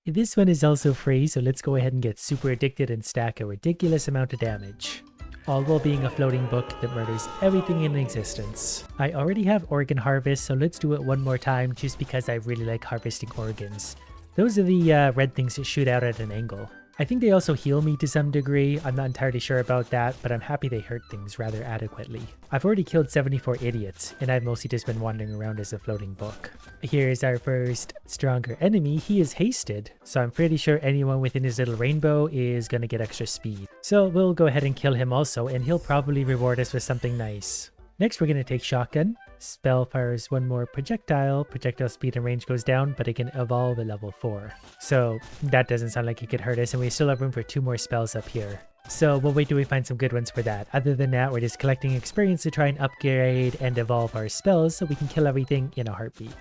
This one is also free, so let's go ahead and get super addicted and stack a ridiculous amount of damage. All while being a floating book that murders everything in existence. I already have Organ Harvest, so let's do it one more time just because I really like harvesting organs. Those are the red things that shoot out at an angle. I think they also heal me to some degree. I'm not entirely sure about that, but I'm happy they hurt things rather adequately. I've already killed 74 idiots, and I've mostly just been wandering around as a floating book. Here's our first stronger enemy. He is hasted, so I'm pretty sure anyone within his little rainbow is gonna get extra speed. So we'll go ahead and kill him also, and he'll probably reward us with something nice. Next, we're gonna take Shotgun. Spell fires one more projectile. Projectile speed and range goes down, but it can evolve at level 4. So that doesn't sound like it could hurt us, and we still have room for 2 more spells up here. So we'll wait till we find some good ones for that. Other than that, we're just collecting experience to try and upgrade and evolve our spells so we can kill everything in a heartbeat.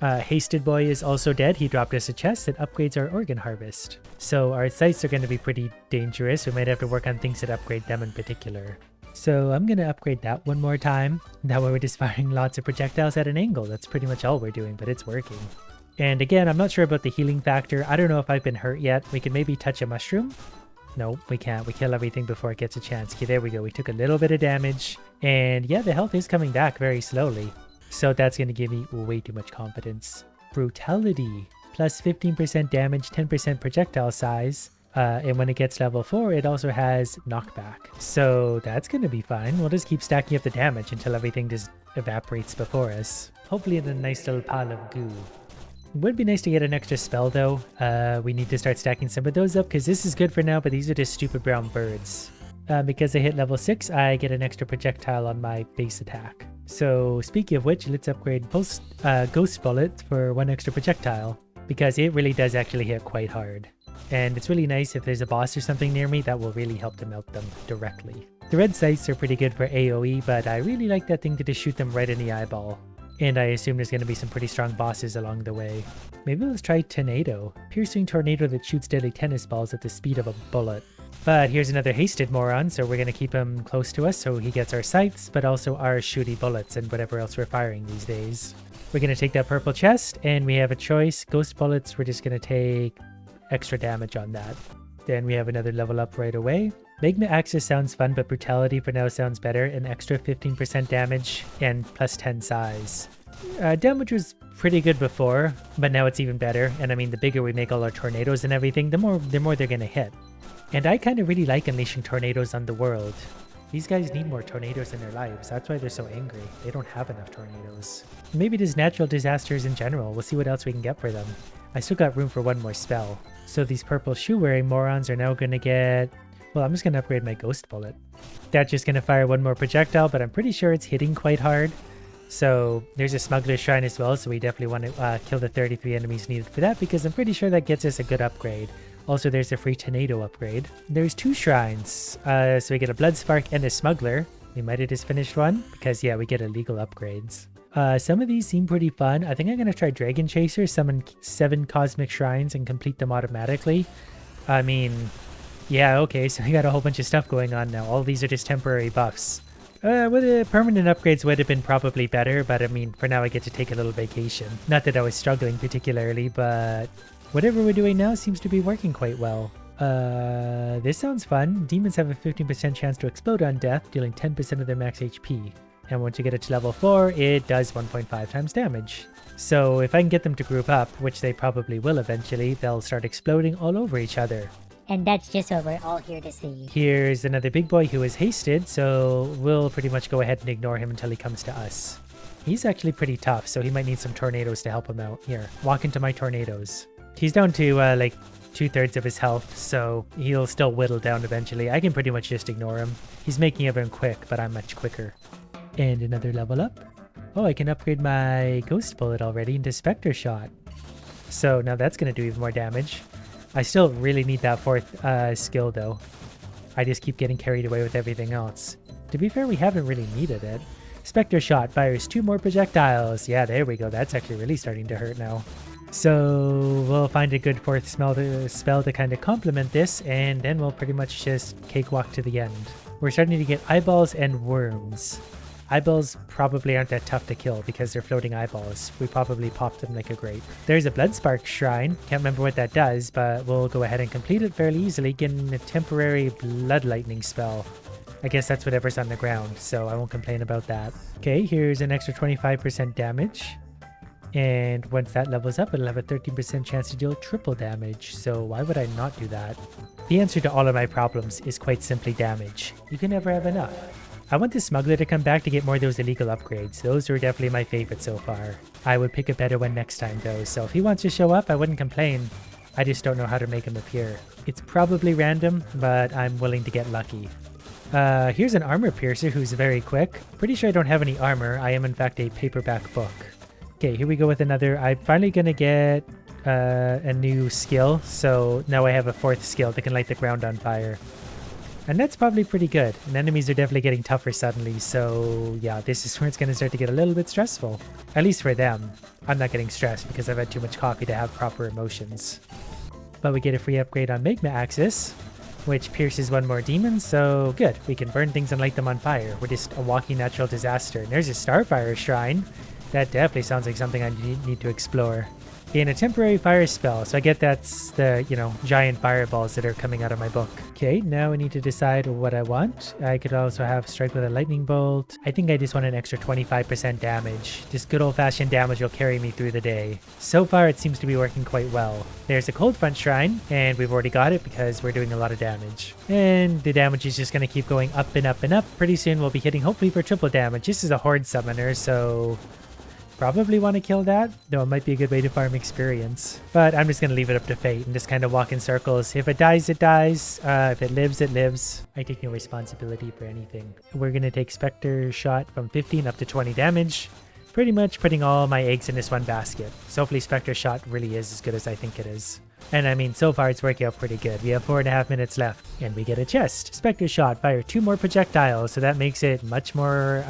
Hasted Boy is also dead. He dropped us a chest that upgrades our Organ Harvest. So our sights are going to be pretty dangerous. We might have to work on things that upgrade them in particular. So I'm going to upgrade that one more time. That way we're just firing lots of projectiles at an angle. That's pretty much all we're doing, but it's working. And again, I'm not sure about the healing factor. I don't know if I've been hurt yet. We can maybe touch a mushroom. No, we can't. We kill everything before it gets a chance. Okay, there we go. We took a little bit of damage. And yeah, the health is coming back very slowly. So that's going to give me way too much confidence. Brutality. Plus 15% damage, 10% projectile size. And when it gets level 4, it also has knockback. So that's going to be fine. We'll just keep stacking up the damage until everything just evaporates before us. Hopefully in a nice little pile of goo. It would be nice to get an extra spell though. We need to start stacking some of those up because this is good for now, but these are just stupid brown birds. Because I hit level 6, I get an extra projectile on my base attack. So speaking of which, let's upgrade Ghost Bullet for 1 extra projectile because it really does actually hit quite hard. And it's really nice if there's a boss or something near me, that will really help to melt them directly. The red sights are pretty good for AoE, but I really like that thing to just shoot them right in the eyeball. And I assume there's going to be some pretty strong bosses along the way. Maybe let's try Tornado. Piercing tornado that shoots deadly tennis balls at the speed of a bullet. But here's another hasted moron, so we're going to keep him close to us so he gets our sights, but also our shooty bullets and whatever else we're firing these days. We're going to take that purple chest, and we have a choice. Ghost bullets, we're just going to take extra damage on that. Then we have another level up right away. Magma Axis sounds fun, but Brutality for now sounds better. An extra 15% damage and plus 10 size. Damage was pretty good before, but now it's even better. And I mean, the bigger we make all our tornadoes and everything, the more they're gonna hit. And I kind of really like unleashing tornadoes on the world. These guys need more tornadoes in their lives. That's why they're so angry. They don't have enough tornadoes. Maybe just natural disasters in general. We'll see what else we can get for them. I still got room for 1 more spell. So these purple shoe-wearing morons are now going to get... Well, I'm just going to upgrade my Ghost Bullet. That's just going to fire 1 more projectile, but I'm pretty sure it's hitting quite hard. So there's a Smuggler's Shrine as well, so we definitely want to kill the 33 enemies needed for that, because I'm pretty sure that gets us a good upgrade. Also, there's a free Tornado upgrade. There's 2 shrines, so we get a Blood Spark and a Smuggler. We might have just finished one, because yeah, we get illegal upgrades. Some of these seem pretty fun. I think I'm going to try Dragon Chaser, summon 7 Cosmic Shrines and complete them automatically. I mean, yeah, okay, so we got a whole bunch of stuff going on now. All these are just temporary buffs. With the permanent upgrades would have been probably better, but I mean, for now I get to take a little vacation. Not that I was struggling particularly, but whatever we're doing now seems to be working quite well. This sounds fun. Demons have a 15% chance to explode on death, dealing 10% of their max HP. And once you get it to level 4, it does 1.5 times damage. So if I can get them to group up, which they probably will eventually, they'll start exploding all over each other. And that's just what we're all here to see. Here's another big boy who is hasted, so we'll pretty much go ahead and ignore him until he comes to us. He's actually pretty tough, so he might need some tornadoes to help him out. Here, walk into my tornadoes. He's down to like 2/3 of his health, so he'll still whittle down eventually. I can pretty much just ignore him. He's making everyone quick, but I'm much quicker. And another level up. Oh, I can upgrade my Ghost Bullet already into Spectre Shot. So now that's going to do even more damage. I still really need that 4th skill though. I just keep getting carried away with everything else. To be fair, we haven't really needed it. Spectre Shot fires 2 more projectiles. Yeah, there we go. That's actually really starting to hurt now. So we'll find a good 4th spell to kind of complement this, and then we'll pretty much just cakewalk to the end. We're starting to get eyeballs and worms. Eyeballs probably aren't that tough to kill because they're floating eyeballs. We probably popped them like a grape. There's a Bloodspark Shrine. Can't remember what that does, but we'll go ahead and complete it fairly easily, getting a temporary Blood Lightning spell. I guess that's whatever's on the ground, so I won't complain about that. Okay, here's an extra 25% damage. And once that levels up, it'll have a 13% chance to deal triple damage. So why would I not do that? The answer to all of my problems is quite simply damage. You can never have enough. I want the Smuggler to come back to get more of those illegal upgrades. Those are definitely my favorite so far. I would pick a better one next time though, so if he wants to show up, I wouldn't complain. I just don't know how to make him appear. It's probably random, but I'm willing to get lucky. Here's an Armor Piercer who's very quick. Pretty sure I don't have any armor. I am in fact a paperback book. Okay, here we go with another. I'm finally gonna get a new skill, so now I have a 4th skill that can light the ground on fire. And that's probably pretty good. And enemies are definitely getting tougher suddenly, so yeah, this is where it's gonna start to get a little bit stressful. At least for them. I'm not getting stressed because I've had too much coffee to have proper emotions. But we get a free upgrade on Magma Axis, which pierces 1 more demon, so good. We can burn things and light them on fire. We're just a walking natural disaster. And there's a Starfire Shrine. That definitely sounds like something I need to explore. Gain a temporary fire spell, so I get that's the, giant fireballs that are coming out of my book. Okay, now I need to decide what I want. I could also have strike with a lightning bolt. I think I just want an extra 25% damage. Just good old-fashioned damage will carry me through the day. So far, it seems to be working quite well. There's a Cold Front Shrine, and we've already got it because we're doing a lot of damage. And the damage is just going to keep going up and up and up. Pretty soon, we'll be hitting hopefully for triple damage. This is a Horde Summoner, so probably want to kill that, though it might be a good way to farm experience. But I'm just going to leave it up to fate and just kind of walk in circles. If it dies, it dies. If it lives, it lives. I take no responsibility for anything. We're going to take Spectre Shot from 15 up to 20 damage. Pretty much putting all my eggs in this one basket. So hopefully Spectre Shot really is as good as I think it is. And I mean, so far it's working out pretty good. We have 4.5 minutes left. And we get a chest. Spectre Shot, fire 2 more projectiles. So that makes it much more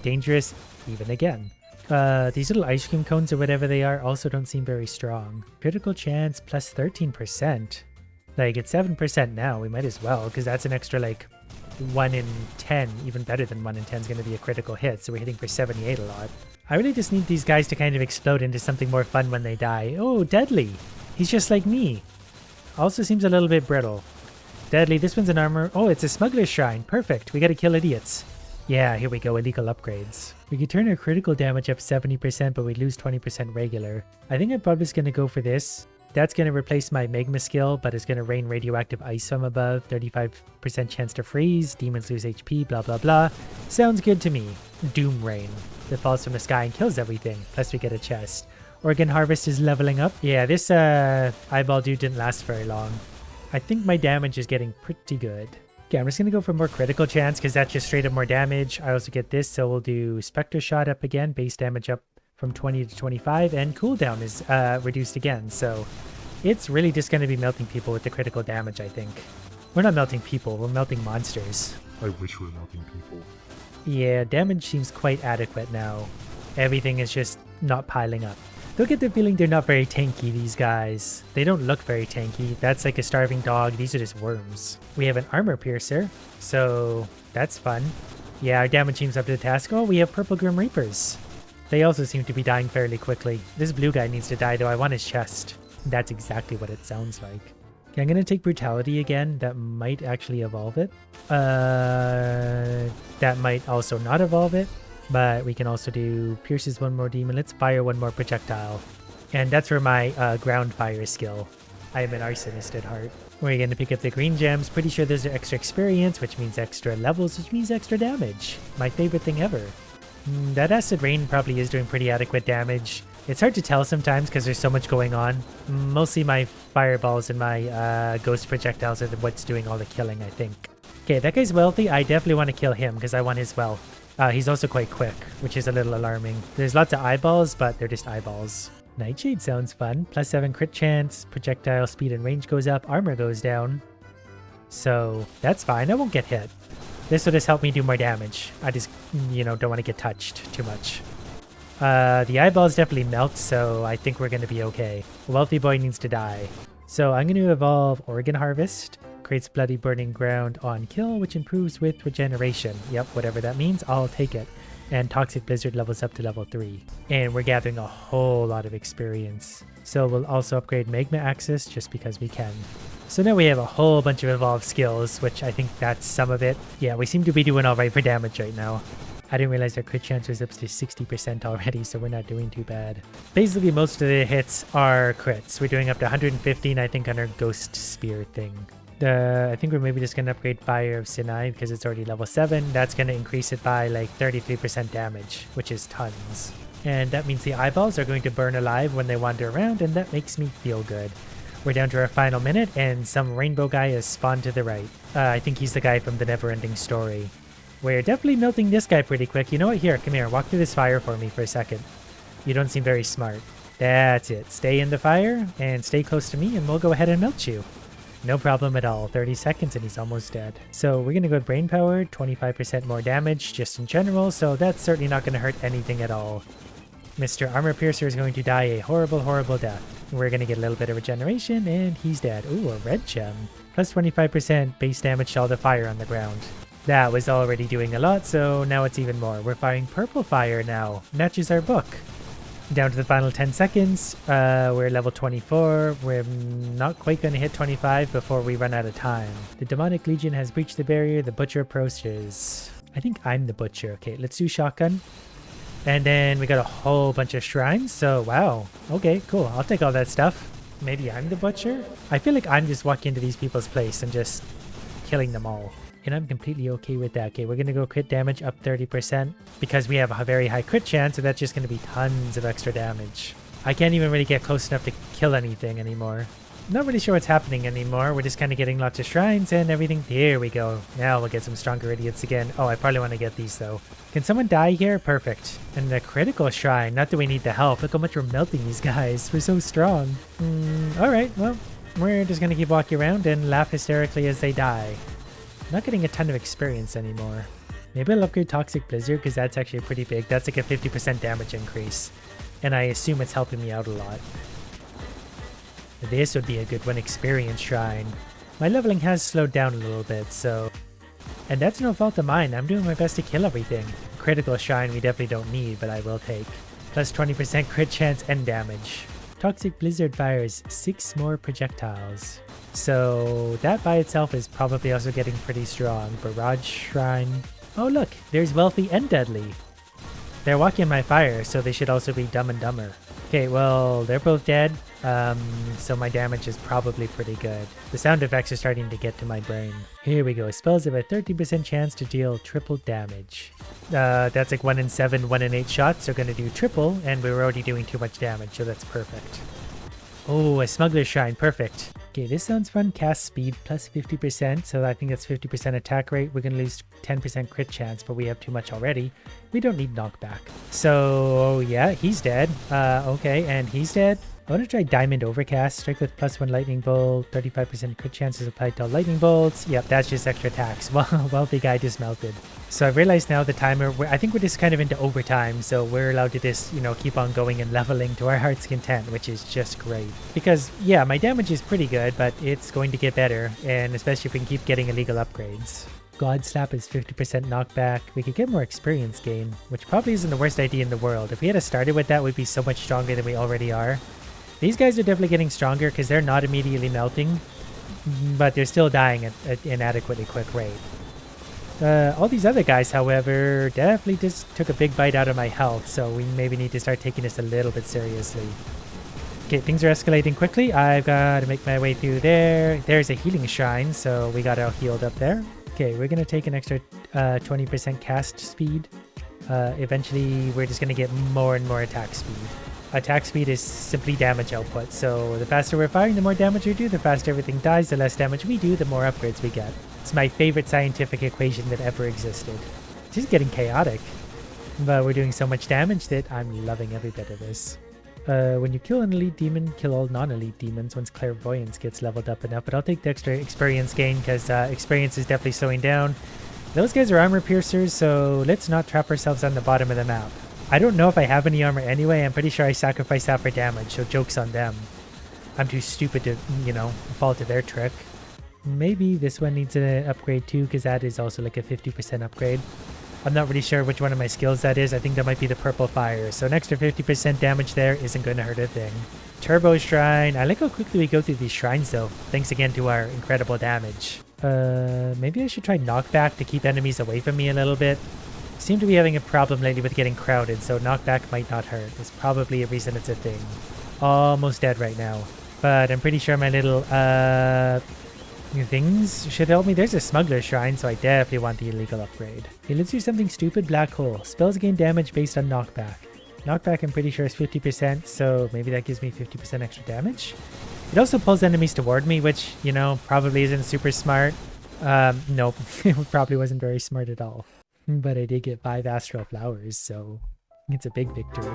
dangerous even again. These little ice cream cones or whatever they are also don't seem very strong. Critical chance plus 13%. Like, it's 7% now. We might as well, because that's an extra, 1 in 10. Even better than 1 in 10 is going to be a critical hit, so we're hitting for 78 a lot. I really just need these guys to kind of explode into something more fun when they die. Oh, Deadly! He's just like me. Also seems a little bit brittle. Deadly, this one's an armor. Oh, it's a Smuggler's Shrine. Perfect. We gotta kill idiots. Yeah, here we go, illegal upgrades. We could turn our critical damage up 70%, but we lose 20% regular. I think I'm probably just going to go for this. That's going to replace my Magma skill, but it's going to rain radioactive ice from above, 35% chance to freeze, demons lose HP, blah blah blah. Sounds good to me. Doom Rain. That falls from the sky and kills everything, plus we get a chest. Organ Harvest is leveling up. Yeah, this eyeball dude didn't last very long. I think my damage is getting pretty good. Okay, I'm just going to go for more critical chance because that's just straight up more damage. I also get this, so we'll do Spectre Shot up again, base damage up from 20 to 25, and cooldown is reduced again. So it's really just going to be melting people with the critical damage, I think. We're not melting people, we're melting monsters. I wish we were melting people. Yeah, damage seems quite adequate now. Everything is just not piling up. Don't get the feeling they're not very tanky, these guys. They don't look very tanky. That's like a starving dog. These are just worms. We have an Armor Piercer, so that's fun. Yeah, our damage seems up to the task. Oh, we have Purple Grim Reapers. They also seem to be dying fairly quickly. This blue guy needs to die, though. I want his chest. That's exactly what it sounds like. Okay, I'm going to take Brutality again. That might actually evolve it. That might also not evolve it. But we can also do Pierces 1 more demon. Let's fire 1 more projectile. And that's for my ground fire skill. I am an arsonist at heart. We're going to pick up the green gems. Pretty sure those are extra experience, which means extra levels, which means extra damage. My favorite thing ever. That Acid Rain probably is doing pretty adequate damage. It's hard to tell sometimes because there's so much going on. Mostly my fireballs and my ghost projectiles are what's doing all the killing, I think. Okay, that guy's wealthy. I definitely want to kill him because I want his wealth. He's also quite quick, which is a little alarming. There's lots of eyeballs, but they're just eyeballs. Nightshade sounds fun. Plus 7 crit chance, projectile speed and range goes up, armor goes down. So that's fine, I won't get hit. This will just help me do more damage. I just, don't want to get touched too much. The eyeballs definitely melt, so I think we're going to be okay. Wealthy boy needs to die. So I'm going to evolve Organ Harvest. Creates bloody burning ground on kill, which improves with regeneration. Yep, whatever that means, I'll take it. And Toxic Blizzard levels up to level 3. And we're gathering a whole lot of experience. So we'll also upgrade Magma Axis just because we can. So now we have a whole bunch of evolved skills, which I think that's some of it. Yeah, we seem to be doing alright for damage right now. I didn't realize our crit chance was up to 60% already, so we're not doing too bad. Basically, most of the hits are crits. We're doing up to 115, I think, on our Ghost Spear thing. I think we're maybe just going to upgrade Fire of Sinai because it's already level 7. That's going to increase it by like 33% damage, which is tons. And that means the eyeballs are going to burn alive when they wander around, and that makes me feel good. We're down to our final minute, and some rainbow guy has spawned to the right. I think he's the guy from the Neverending Story. We're definitely melting this guy pretty quick. You know what? Here, come here. Walk through this fire for me for a second. You don't seem very smart. That's it. Stay in the fire and stay close to me, and we'll go ahead and melt you. No problem at all. 30 seconds and he's almost dead. So we're going to go with Brain Power, 25% more damage just in general, so that's certainly not going to hurt anything at all. Mr. Armor Piercer is going to die a horrible, horrible death. We're going to get a little bit of regeneration, and he's dead. Ooh, a red gem. Plus 25% base damage to all the fire on the ground. That was already doing a lot, so now it's even more. We're firing purple fire now. Matches our book. Down to the final 10 seconds. We're level 24. We're not quite going to hit 25 before we run out of time. The Demonic Legion has breached the barrier. The Butcher approaches. I think I'm the Butcher. Okay, let's do Shotgun. And then we got a whole bunch of shrines. So, wow. Okay, cool. I'll take all that stuff. Maybe I'm the Butcher? I feel like I'm just walking into these people's place and just killing them all. And I'm completely okay with that. Okay, we're going to go crit damage up 30% because we have a very high crit chance, so that's just going to be tons of extra damage. I can't even really get close enough to kill anything anymore. Not really sure what's happening anymore. We're just kind of getting lots of shrines and everything. Here we go. Now we'll get some stronger idiots again. Oh, I probably want to get these though. Can someone die here? Perfect. And a critical shrine. Not that we need the help. Look how much we're melting these guys. We're so strong. Alright, well, we're just going to keep walking around and laugh hysterically as they die. Not getting a ton of experience anymore. Maybe I'll upgrade Toxic Blizzard because that's actually pretty big. That's like a 50% damage increase. And I assume it's helping me out a lot. This would be a good one, Experience Shrine. My leveling has slowed down a little bit, so... And that's no fault of mine. I'm doing my best to kill everything. Critical Shrine we definitely don't need, but I will take. Plus 20% crit chance and damage. Toxic Blizzard fires 6 more projectiles. So that by itself is probably also getting pretty strong. Barrage Shrine. Oh look, there's Wealthy and Deadly. They're walking in my fire, so they should also be Dumb and Dumber. Okay, well, they're both dead, so my damage is probably pretty good. The sound effects are starting to get to my brain. Here we go. Spells have a 30% chance to deal triple damage. That's like 1 in 7, 1 in 8 shots, so gonna do triple, and we were already doing too much damage, so that's perfect. Oh, a Smuggler's Shrine, perfect. Okay, this sounds fun. Cast speed plus 50%, so I think that's 50% attack rate. We're going to lose 10% crit chance, but we have too much already. We don't need knockback. So, yeah, he's dead. Okay, and he's dead. I want to try Diamond Overcast. Strike with +1 lightning bolt. 35% crit chances applied to all lightning bolts. Yep, that's just extra attacks. Well, wealthy guy just melted. So I've realized now the timer, I think we're just kind of into overtime. So we're allowed to just, you know, keep on going and leveling to our heart's content, which is just great. Because, yeah, my damage is pretty good, but it's going to get better. And especially if we can keep getting illegal upgrades. God Slap is 50% knockback. We could get more experience gain, which probably isn't the worst idea in the world. If we had started with that, we'd be so much stronger than we already are. These guys are definitely getting stronger because they're not immediately melting, but they're still dying at an inadequately quick rate. All these other guys, however, definitely just took a big bite out of my health, so we maybe need to start taking this a little bit seriously. Okay, things are escalating quickly. I've got to make my way through there. There's a healing shrine, so we got all healed up there. Okay, we're going to take an extra 20% cast speed. Eventually, we're just going to get more and more attack speed. Attack speed is simply damage output, so the faster we're firing, the more damage we do, the faster everything dies, the less damage we do, the more upgrades we get. It's my favorite scientific equation that ever existed. It's just getting chaotic, but we're doing so much damage that I'm loving every bit of this. When you kill an elite demon, kill all non-elite demons once clairvoyance gets leveled up enough, but I'll take the extra experience gain because experience is definitely slowing down. Those guys are armor piercers, so let's not trap ourselves on the bottom of the map. I don't know if I have any armor anyway. I'm pretty sure I sacrificed that for damage, so joke's on them. I'm too stupid to, you know, fall to their trick. Maybe this one needs an upgrade too, because that is also like a 50% upgrade. I'm not really sure which one of my skills that is. I think that might be the purple fire. So an extra 50% damage there isn't going to hurt a thing. Turbo Shrine. I like how quickly we go through these shrines though. Thanks again to our incredible damage. Maybe I should try knockback to keep enemies away from me a little bit. Seem to be having a problem lately with getting crowded, so knockback might not hurt. It's probably a reason it's a thing. Almost dead right now. But I'm pretty sure my little, things should help me. There's a smuggler shrine, so I definitely want the illegal upgrade. Okay, let's do something stupid. Black hole. Spells gain damage based on knockback. Knockback I'm pretty sure is 50%, so maybe that gives me 50% extra damage. It also pulls enemies toward me, which, you know, probably isn't super smart. Nope. It probably wasn't very smart at all. But I did get 5 astral flowers, so it's a big victory.